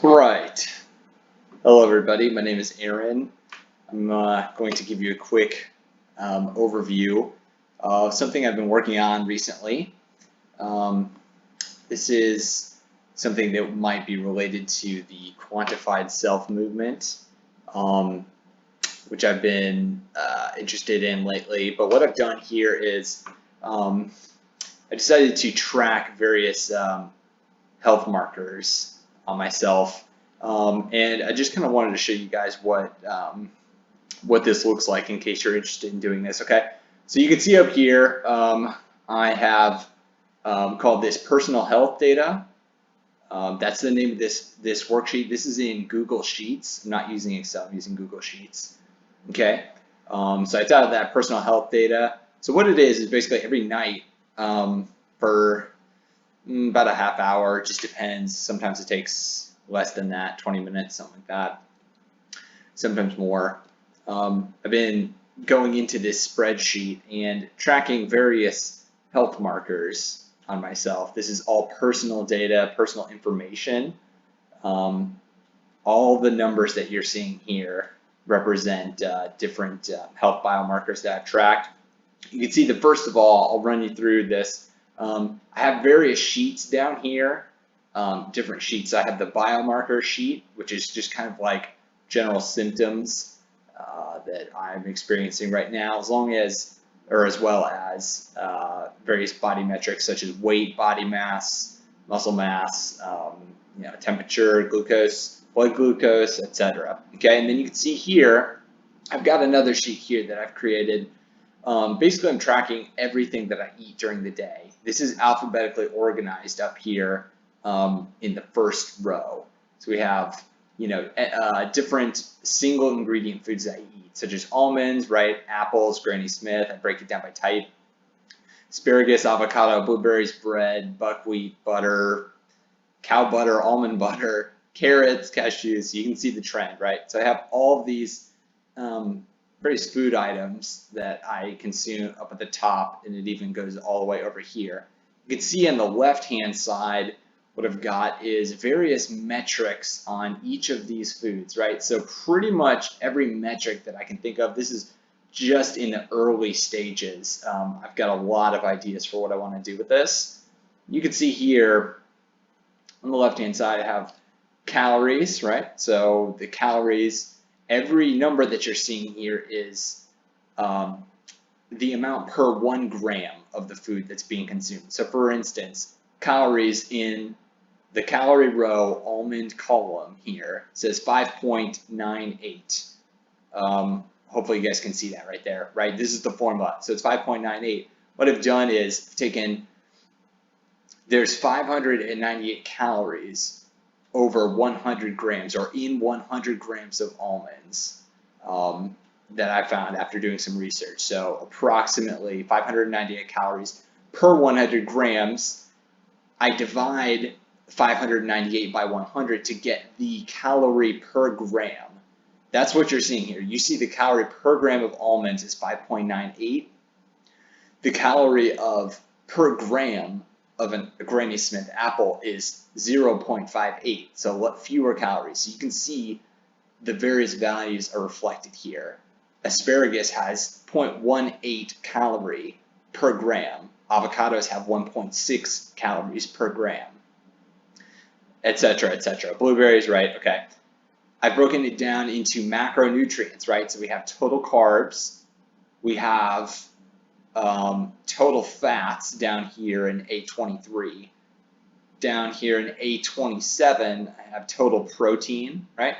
Right. Hello, everybody. My name is Aaron. I'm going to give you a quick overview of something I've been working on recently. This is something that might be related to the quantified self movement, which I've been interested in lately. But what I've done here is I decided to track various health markers on myself. And I just kind of wanted to show you guys what this looks like in case you're interested in doing this. Okay, so you can see up here, I have called this personal health data. That's the name of this worksheet. This is in Google Sheets. I'm not using Excel, I'm using Google Sheets. Okay, so I thought of that personal health data. So what it is basically every night for about a half hour, it just depends. Sometimes it takes less than that, 20 minutes, something like that. Sometimes more. I've been going into this spreadsheet and tracking various health markers on myself. This is all personal data, personal information. All the numbers that you're seeing here represent different health biomarkers that I've tracked. You can see that first of all, I'll run you through this. I have various sheets down here, different sheets. I have the biomarker sheet, which is just kind of like general symptoms that I'm experiencing right now, as well as various body metrics such as weight, body mass, muscle mass, temperature, glucose, blood glucose, etc. Okay, and then you can see here, I've got another sheet here that I've created. Basically, I'm tracking everything that I eat during the day. This is alphabetically organized up here in the first row. So we have, different single ingredient foods that I eat, such as almonds, right? Apples, Granny Smith. I break it down by type. Asparagus, avocado, blueberries, bread, buckwheat, butter, cow butter, almond butter, carrots, cashews. You can see the trend, right? So I have all of these various food items that I consume up at the top, and it even goes all the way over here. You can see on the left-hand side, what I've got is various metrics on each of these foods, right? So pretty much every metric that I can think of, this is just in the early stages. I've got a lot of ideas for what I want to do with this. You can see here on the left-hand side, I have calories, right? So the calories, every number that you're seeing here is the amount per 1 gram of the food that's being consumed. So for instance, calories in the calorie row almond column here says 5.98. Hopefully you guys can see that right there, right? This is the formula. So it's 5.98. What I've done is there's 598 calories over 100 grams or in 100 grams of almonds that I found after doing some research. So approximately 598 calories per 100 grams. I divide 598 by 100 to get the calorie per gram. That's what you're seeing here. You see the calorie per gram of almonds is 5.98. The calorie per gram of a Granny Smith apple is 0.58, so what fewer calories. So you can see the various values are reflected here. Asparagus has 0.18 calorie per gram. Avocados have 1.6 calories per gram, etc., etc. Blueberries, right? Okay. I've broken it down into macronutrients, right? So we have total carbs, we have total fats down here in A23. Down here in A27, I have total protein, right?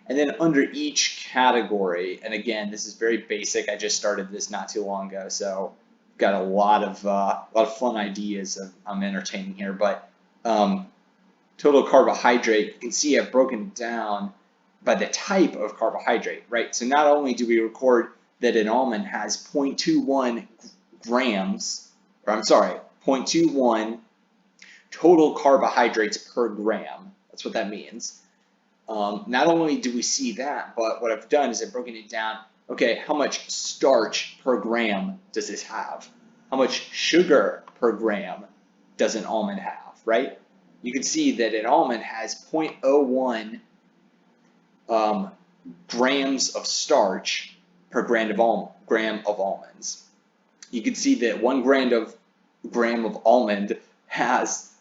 And then under each category, and again, this is very basic. I just started this not too long ago, so got a lot of fun ideas I'm entertaining here. But total carbohydrate, you can see I've broken it down by the type of carbohydrate, right? So not only do we record that an almond has 0.21 grams, or I'm sorry, 0.21 total carbohydrates per gram. That's what that means. Not only do we see that, but what I've done is I've broken it down. Okay, how much starch per gram does this have? How much sugar per gram does an almond have, right? you can see that an almond has 0.01 grams of starch per gram of almonds. You can see that 1 gram of almond has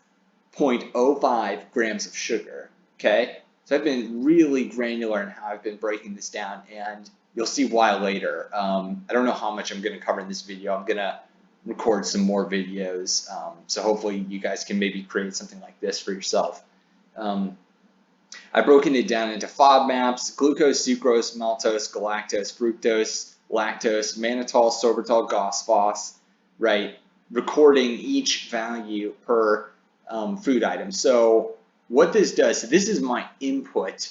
0.05 grams of sugar. Okay, so I've been really granular in how I've been breaking this down, and you'll see why later. I don't know how much I'm going to cover in this video. I'm going to record some more videos, so hopefully you guys can maybe create something like this for yourself. I've broken it down into FODMAPs: glucose, sucrose, maltose, galactose, fructose, lactose, mannitol, sorbitol, gosphos, right? Recording each value per food item. So what this does, so this is my input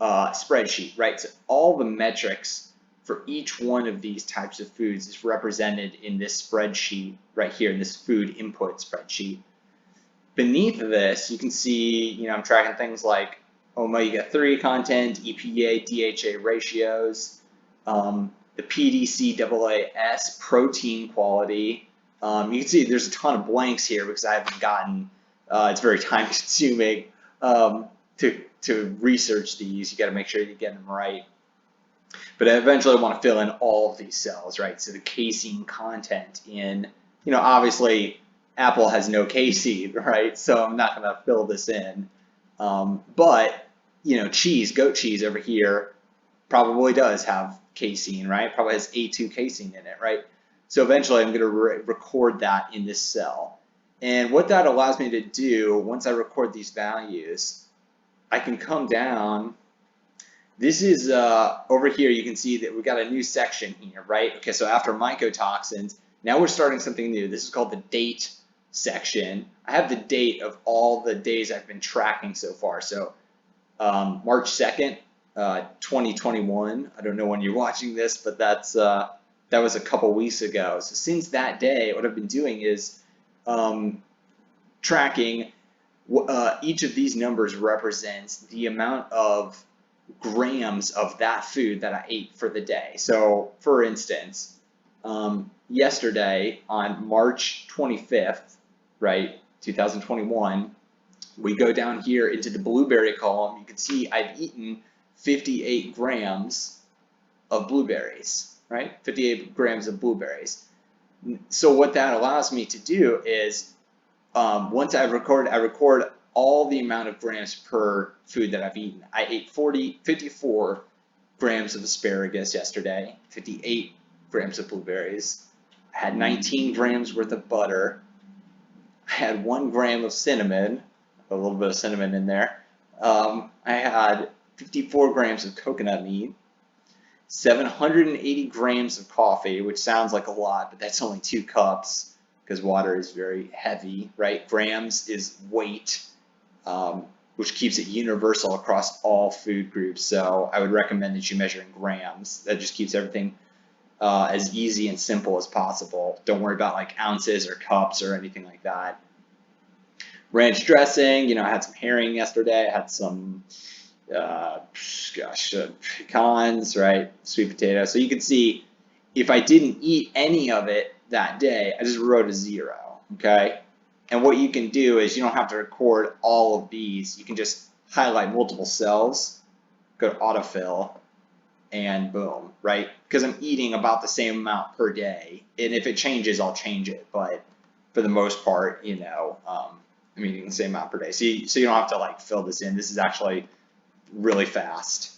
spreadsheet, right? So all the metrics for each one of these types of foods is represented in this spreadsheet right here, in this food input spreadsheet. Beneath this, you can see, I'm tracking things like omega-3 content, EPA, DHA ratios, the PDCAAS protein quality. You can see there's a ton of blanks here because I haven't gotten, it's very time consuming to research these. You got to make sure you get them right. But I eventually want to fill in all of these cells, right? So the casein content in, obviously Apple has no casein, right? So I'm not going to fill this in. But, cheese, goat cheese over here probably does have casein, right? Probably has A2 casein in it, right? So eventually I'm going to record that in this cell. And what that allows me to do, once I record these values, I can come down. This is over here, you can see that we've got a new section here, right? Okay, so after mycotoxins, now we're starting something new. This is called the date section. I have the date of all the days I've been tracking so far. So March 2nd, 2021. I don't know when you're watching this, but that was a couple weeks ago. So since that day, what I've been doing is tracking. Each of these numbers represents the amount of grams of that food that I ate for the day. So for instance, yesterday on March 25th, right, 2021, we go down here into the blueberry column. You can see I've eaten 58 grams of blueberries, right? 58 grams of blueberries. So what that allows me to do is once I record all the amount of grams per food that I've eaten. I ate 54 grams of asparagus yesterday, 58 grams of blueberries. I had 19 grams worth of butter. I had 1 gram of cinnamon, a little bit of cinnamon in there. I had 54 grams of coconut meat, 780 grams of coffee, which sounds like a lot, but that's only 2 cups because water is very heavy, right? Grams is weight, which keeps it universal across all food groups. So I would recommend that you measure in grams. That just keeps everything as easy and simple as possible. Don't worry about like ounces or cups or anything like that. Ranch dressing, I had some herring yesterday. I had some, pecans, right? Sweet potato. So you can see if I didn't eat any of it that day, I just wrote a 0, okay? And what you can do is you don't have to record all of these. You can just highlight multiple cells, go to autofill, and boom, right? Because I'm eating about the same amount per day. And if it changes, I'll change it. But for the most part, I'm eating the same amount per day. So you don't have to like fill this in. This is actually really fast.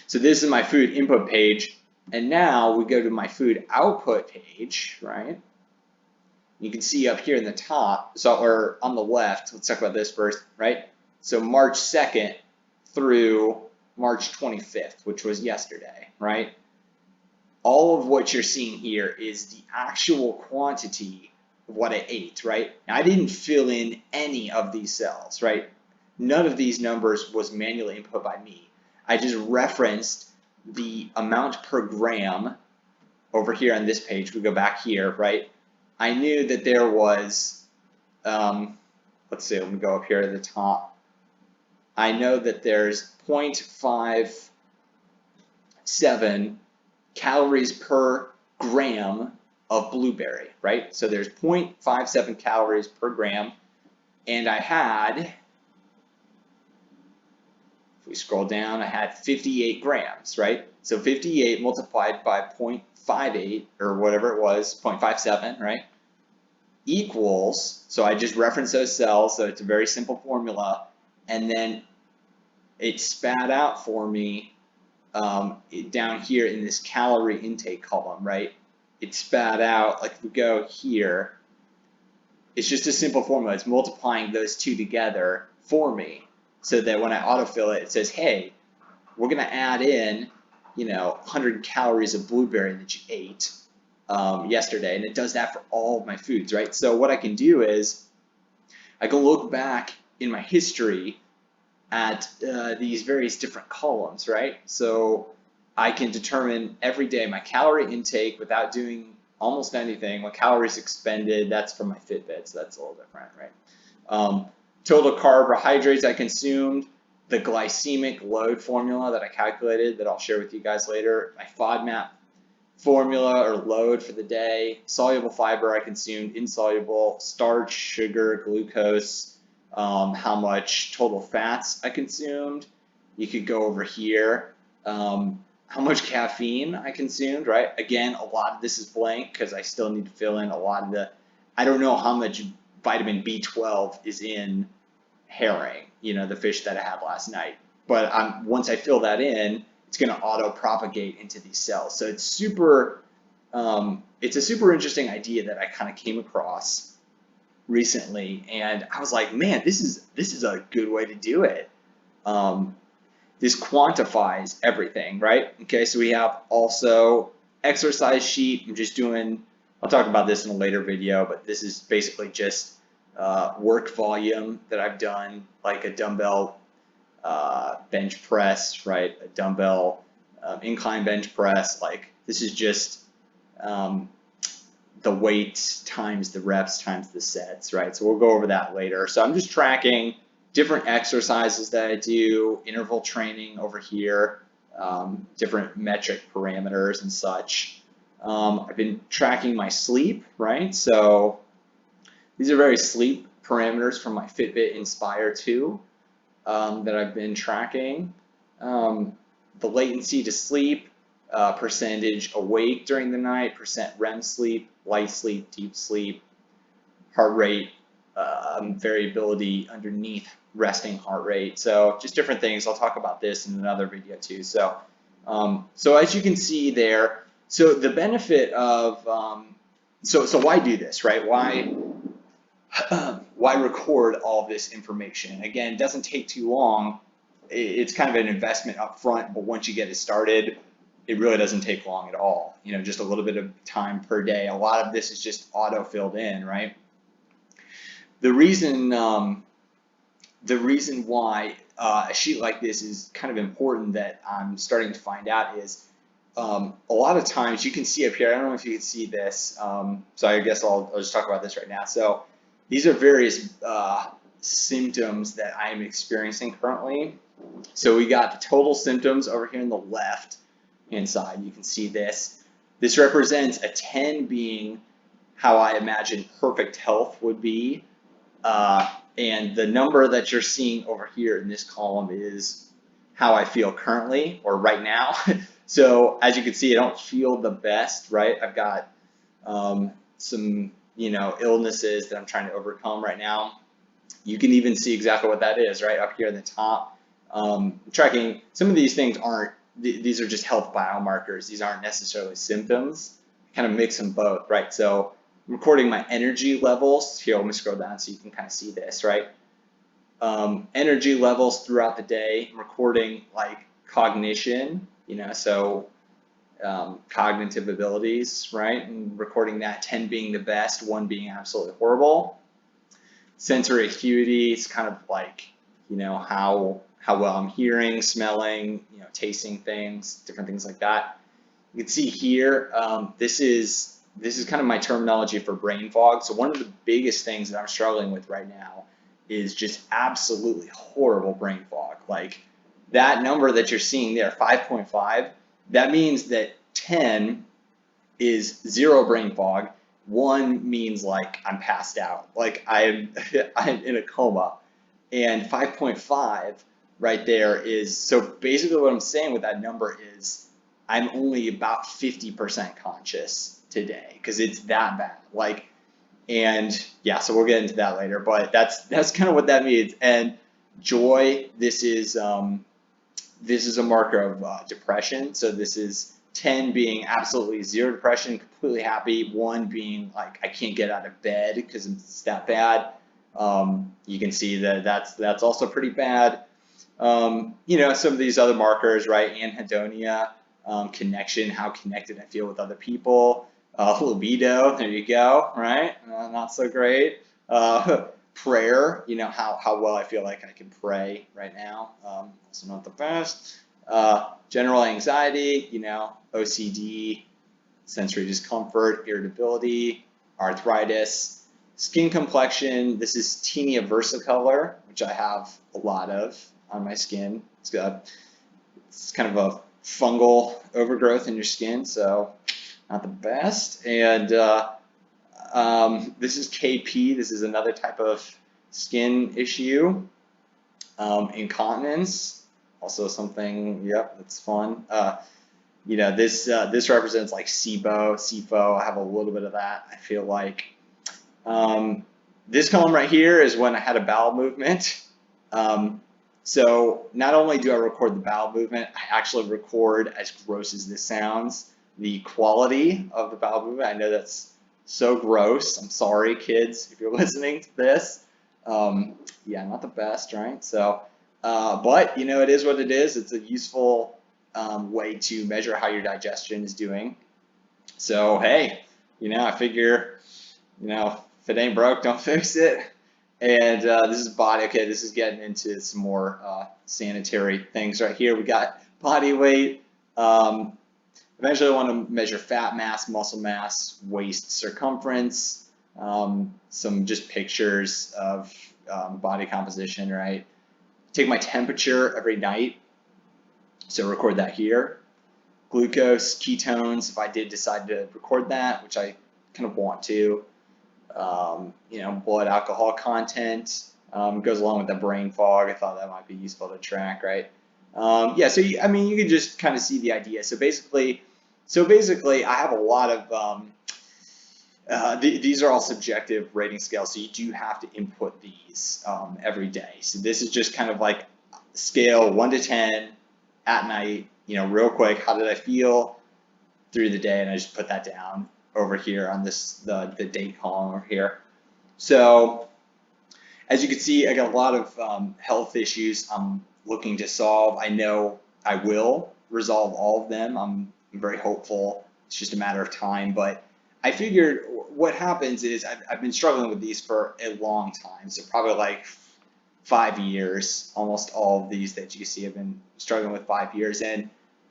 So this is my food input page. And now we go to my food output page, right? You can see up here in the top, or on the left, let's talk about this first, right? So March 2nd through March 25th, which was yesterday, right? All of what you're seeing here is the actual quantity of what I ate, right? Now, I didn't fill in any of these cells, right? None of these numbers was manually input by me. I just referenced the amount per gram over here on this page. We go back here, right? I knew that there was, let's see, let me go up here at the top. I know that there's 0.57 calories per gram of blueberry, right? So there's 0.57 calories per gram. and I had, if we scroll down, I had 58 grams, right? So 58 multiplied by 0.58 or whatever it was, 0.57, right? Equals, so I just reference those cells, so it's a very simple formula, and then it spat out for me down here in this calorie intake column, right? It spat out, like if we go here, it's just a simple formula. It's multiplying those two together for me so that when I autofill it, it says, hey, we're going to add in, 100 calories of blueberry that you ate yesterday. And it does that for all of my foods, right? So what I can do is I can look back in my history at these various different columns, right? So I can determine every day my calorie intake without doing almost anything. What calories expended, that's from my Fitbit, so that's a little different, right? Total carbohydrates I consumed, the glycemic load formula that I calculated that I'll share with you guys later, my FODMAP formula or load for the day, soluble fiber I consumed, insoluble, starch, sugar, glucose, how much total fats I consumed. You could go over here, how much caffeine I consumed, right? Again, a lot of this is blank because I still need to fill in a lot of I don't know how much vitamin B12 is in herring, the fish that I had last night. But once I fill that in, it's going to auto-propagate into these cells. So it's it's a super interesting idea that I kind of came across recently, and I was like, man, this is a good way to do it. This quantifies everything, right? Okay, so we have also exercise sheet. I'll talk about this in a later video, but this is basically just work volume that I've done, like a dumbbell bench press, right? A dumbbell incline bench press. Like this is just the weight times the reps times the sets, right? So we'll go over that later. So I'm just tracking different exercises that I do, interval training over here, different metric parameters and such. I've been tracking my sleep, right? So these are various sleep parameters from my Fitbit Inspire 2 that I've been tracking. The latency to sleep, percentage awake during the night, percent REM sleep, light sleep, deep sleep, heart rate, variability underneath resting heart rate. So just different things. I'll talk about this in another video too. So, so as you can see there, so the benefit of, so why do this, right? Why record all this information? Again, it doesn't take too long. It's kind of an investment up front, but once you get it started, it really doesn't take long at all. Just a little bit of time per day. A lot of this is just auto-filled in, right? The reason why a sheet like this is kind of important that I'm starting to find out is a lot of times you can see up here, I don't know if you can see this, so I guess I'll just talk about this right now. So these are various symptoms that I am experiencing currently. So we got the total symptoms over here on the left hand side. You can see this. This represents a 10 being how I imagine perfect health would be. And the number that you're seeing over here in this column is how I feel currently or right now. So as you can see, I don't feel the best, right? I've got some illnesses that I'm trying to overcome right now. You can even see exactly what that is right up here at the top. Tracking some of these things these are just health biomarkers. These aren't necessarily symptoms. I kind of mix them both, right? So I'm recording my energy levels. Here, let me scroll down so you can kind of see this, right? Energy levels throughout the day. I'm recording like cognition, so cognitive abilities, right? And recording that, 10 being the best, 1 being absolutely horrible. Sensory acuity is kind of like, how well I'm hearing, smelling, tasting things, different things like that. You can see here, this is kind of my terminology for brain fog. So one of the biggest things that I'm struggling with right now is just absolutely horrible brain fog. Like that number that you're seeing there, 5.5, that means that 10 is zero brain fog, 1 means like I'm passed out, like I'm I'm in a coma, and 5.5 right there is, so basically what I'm saying with that number is I'm only about 50% conscious today because it's that bad. Like, and yeah, so we'll get into that later, but that's kind of what that means. And joy, this is a marker of depression. So this is 10 being absolutely zero depression, completely happy. 1 being like I can't get out of bed because it's that bad. You can see that that's also pretty bad. You know, some of these other markers, right? Anhedonia, connection, how connected I feel with other people. Libido, there you go, right? Not so great. Prayer, you know, how well I feel like I can pray right now. Also not the best. General anxiety, you know, OCD, sensory discomfort, irritability, arthritis, skin complexion. This is tinea versicolor, which I have a lot of on my skin. It's kind of a fungal overgrowth in your skin, so not the best. And this is KP. This is another type of skin issue. Incontinence, also something. Yep, that's fun. You know, this represents like SIBO. I have a little bit of that. I feel like this column right here is when I had a bowel movement. So not only do I record the bowel movement, I actually record, as gross as this sounds, the quality of the bowel movement. I know that's so gross. I'm sorry, kids, if you're listening to this. Yeah, not the best, right? So, but you know, it is what it is. It's a useful way to measure how your digestion is doing. So, hey, you know, I figure, you know, if it ain't broke, don't fix it. And this is body. Okay, this is getting into some more sanitary things right here. We got body weight. Eventually, I want to measure fat mass, muscle mass, waist circumference, some just pictures of body composition, right? Take my temperature every night, so record that here. Glucose, ketones, if I did decide to record that, which I kind of want to. You know, blood alcohol content goes along with the brain fog. I thought that might be useful to track, right? Yeah, so I mean, you can just kind of see the idea. So basically, I have a lot of these are all subjective rating scales, so you do have to input these every day. So this is just kind of like scale 1 to 10 at night. You know, real quick, how did I feel through the day? And I just put that down over here on this the date column over here. So as you can see, I got a lot of health issues I'm looking to solve. I know I will resolve all of them. I'm very hopeful. It's just a matter of time. But I figured what happens is I've been struggling with these for a long time. So probably like 5 years. Almost all of these that you see, I've been struggling with 5 years. And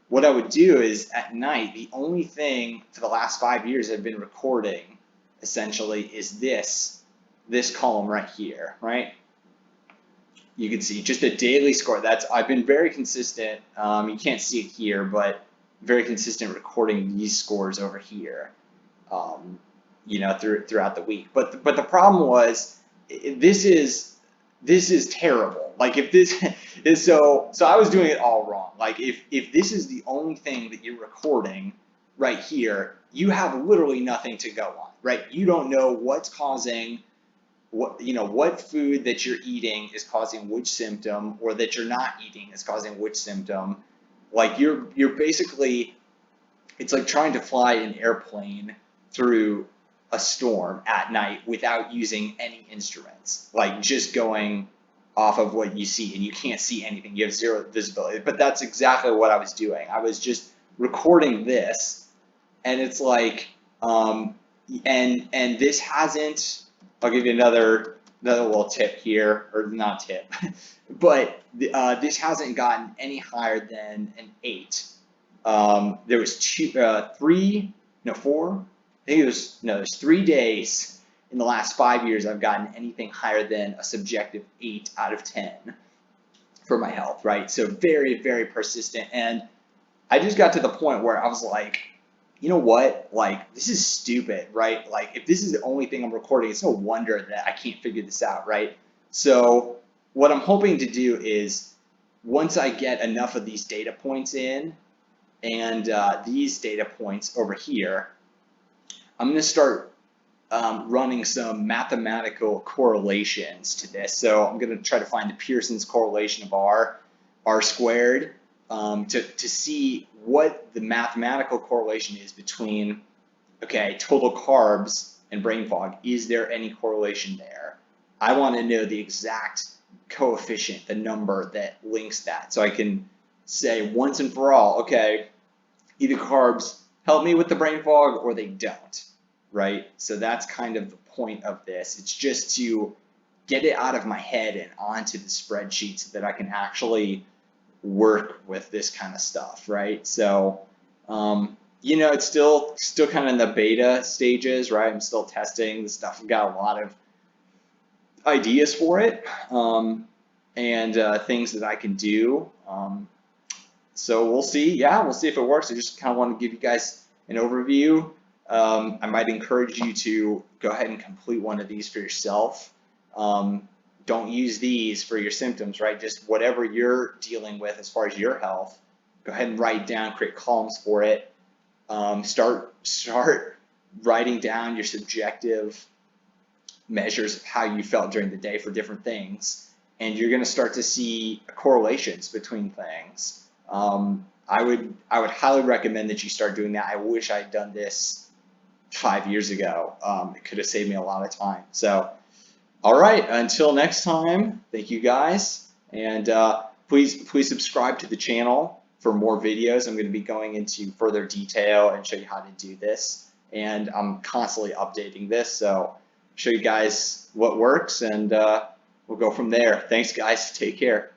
what I would do is at night, the only thing for the last 5 years I've been recording essentially is this column right here, right? You can see just a daily score. I've been very consistent. You can't see it here, but very consistent recording these scores over here, you know, throughout the week. But the problem was this is terrible. Like if this is so I was doing it all wrong. Like if this is the only thing that you're recording right here, you have literally nothing to go on, right? You don't know what's causing what food that you're eating is causing which symptom, or that you're not eating is causing which symptom. Like you're basically, it's like trying to fly an airplane through a storm at night without using any instruments, like just going off of what you see, and you can't see anything. You have zero visibility. But that's exactly what I was doing. I was just recording this, and it's like, and this hasn't. I'll give you another little tip here, or not tip, but this hasn't gotten any higher than an 8. There was 4. I think there's 3 days in the last 5 years I've gotten anything higher than a subjective 8 out of 10 for my health, right? So very, very persistent. And I just got to the point where I was like, you know what? Like, this is stupid, right? Like, if this is the only thing I'm recording, it's no wonder that I can't figure this out, right? So what I'm hoping to do is once I get enough of these data points in and these data points over here, I'm going to start running some mathematical correlations to this. So I'm going to try to find the Pearson's correlation of R squared, to see what the mathematical correlation is between, okay, total carbs and brain fog. Is there any correlation there? I want to know the exact coefficient, the number that links that, so I can say once and for all, okay, either carbs help me with the brain fog or they don't, right? So that's kind of the point of this. It's just to get it out of my head and onto the spreadsheet so that I can actually work with this kind of stuff, right? So, you know, it's still kind of in the beta stages, right? I'm still testing the stuff. I've got a lot of ideas for it, and things that I can do. So we'll see. Yeah, we'll see if it works. I just kind of want to give you guys an overview. I might encourage you to go ahead and complete one of these for yourself. Don't use these for your symptoms, right? Just whatever you're dealing with as far as your health, go ahead and write down, create columns for it. Start writing down your subjective measures of how you felt during the day for different things, and you're going to start to see correlations between things. I would highly recommend that you start doing that. I wish I'd done this 5 years ago. It could have saved me a lot of time. So, all right, until next time, thank you guys, and please subscribe to the channel for more videos. I'm going to be going into further detail and show you how to do this, and I'm constantly updating this, so show you guys what works, and we'll go from there. Thanks, guys. Take care.